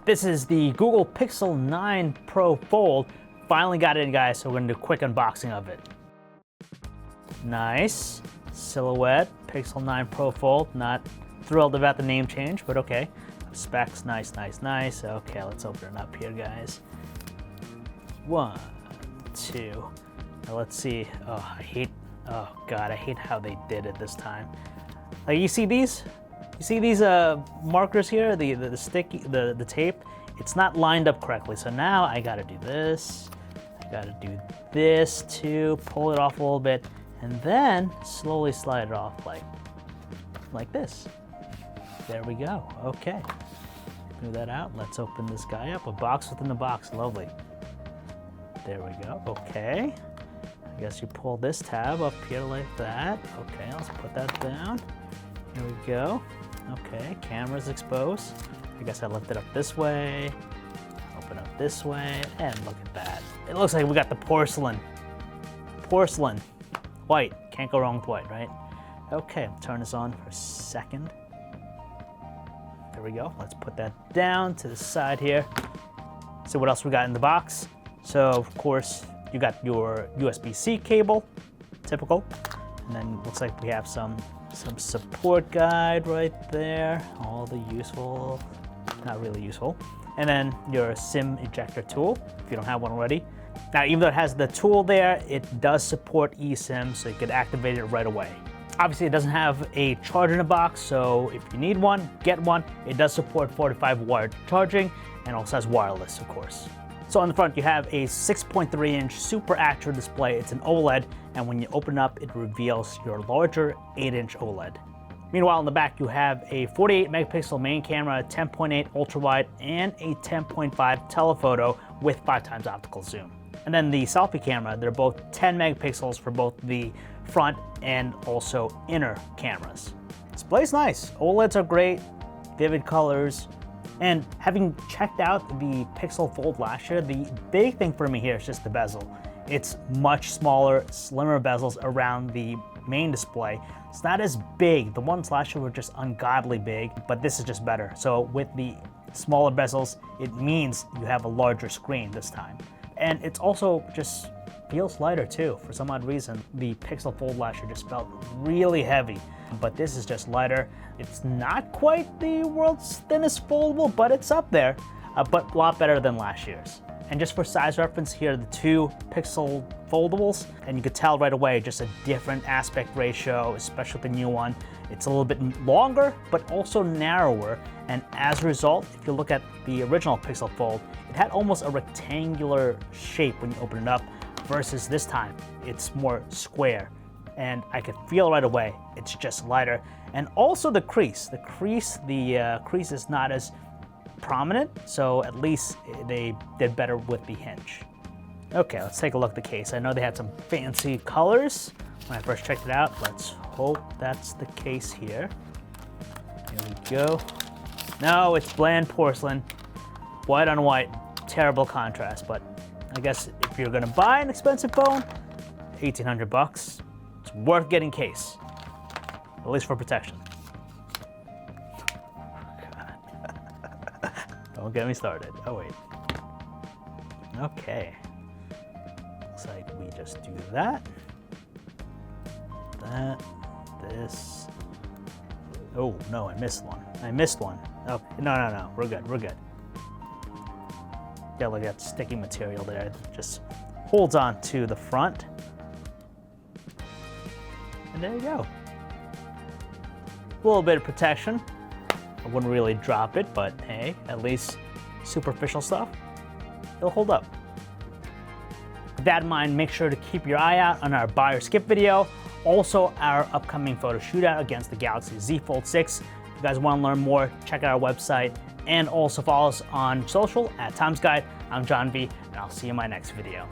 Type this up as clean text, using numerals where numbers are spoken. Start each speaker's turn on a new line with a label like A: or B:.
A: This is the Google Pixel 9 Pro Fold. Finally got it in, guys, so we're gonna do a quick unboxing of it. Nice silhouette, Pixel 9 Pro Fold. Not thrilled about the name change, but okay. Specs, nice. Okay, let's open it up here, guys. 1, 2. Now let's see. Oh God, I hate how they did it this time. Like, you see these? You see these markers here, the sticky, the tape? It's not lined up correctly. So now I gotta do this. I gotta do this too. Pull it off a little bit, and then slowly slide it off like this. There we go. Okay. Move that out. Let's open this guy up. A box within the box. Lovely. There we go. Okay. I guess you pull this tab up here like that. Okay, let's put that down. Here we go. Okay, camera's exposed. I guess I lift it up this way. Open up this way, and look at that. It looks like we got the porcelain. Porcelain. White. Can't go wrong with white, right? Okay, I'll turn this on for a second. There we go. Let's put that down to the side here. See what else we got in the box. So, of course, you got your USB-C cable, typical. And then looks like we have some support guide right there. All the useful, not really useful. And then your SIM ejector tool, if you don't have one already. Now, even though it has the tool there, it does support eSIM, so you could activate it right away. Obviously, it doesn't have a charger in the box, so if you need one, get one. It does support 45 wired charging and also has wireless, of course. So on the front, you have a 6.3-inch super AMOLED display. It's an OLED, and when you open it up, it reveals your larger 8-inch OLED. Meanwhile, in the back, you have a 48-megapixel main camera, 10.8 ultra-wide, and a 10.5 telephoto with 5x optical zoom. And then the selfie camera, they're both 10 megapixels for both the front and also inner cameras. Display's nice. OLEDs are great, vivid colors. And having checked out the Pixel Fold last year, the big thing for me here is just the bezel. It's much smaller, slimmer bezels around the main display. It's not as big. The ones last year were just ungodly big, but this is just better. So with the smaller bezels, it means you have a larger screen this time. And it's also just feels lighter too. For some odd reason, the Pixel Fold last year just felt really heavy, but this is just lighter. It's not quite the world's thinnest foldable, but it's up there, but a lot better than last year's. And just for size reference, here are the two Pixel foldables, and you could tell right away just a different aspect ratio, especially the new one. It's a little bit longer, but also narrower, and as a result, if you look at the original Pixel Fold, it had almost a rectangular shape when you open it up, versus this time, it's more square. And I could feel right away, it's just lighter. And also the crease. The crease is not as prominent, so at least they did better with the hinge. Okay, let's take a look at the case. I know they had some fancy colors when I first checked it out. Let's hope that's the case here. Here we go. No, it's bland porcelain. White on white, terrible contrast, but I guess if you're gonna buy an expensive phone, 1,800 bucks, it's worth getting case, at least for protection. God. Don't get me started. Oh wait. Okay. Looks like we just do that. This. Oh no, I missed one. Oh, no. We're good. Yeah, look at that sticky material there. It just holds on to the front. And there you go. A little bit of protection. I wouldn't really drop it, but hey, at least superficial stuff, it'll hold up. With that in mind, make sure to keep your eye out on our buy or skip video. Also, our upcoming photo shootout against the Galaxy Z Fold 6. If you guys want to learn more, check out our website. And also follow us on social at TimesGuide. I'm John V, and I'll see you in my next video.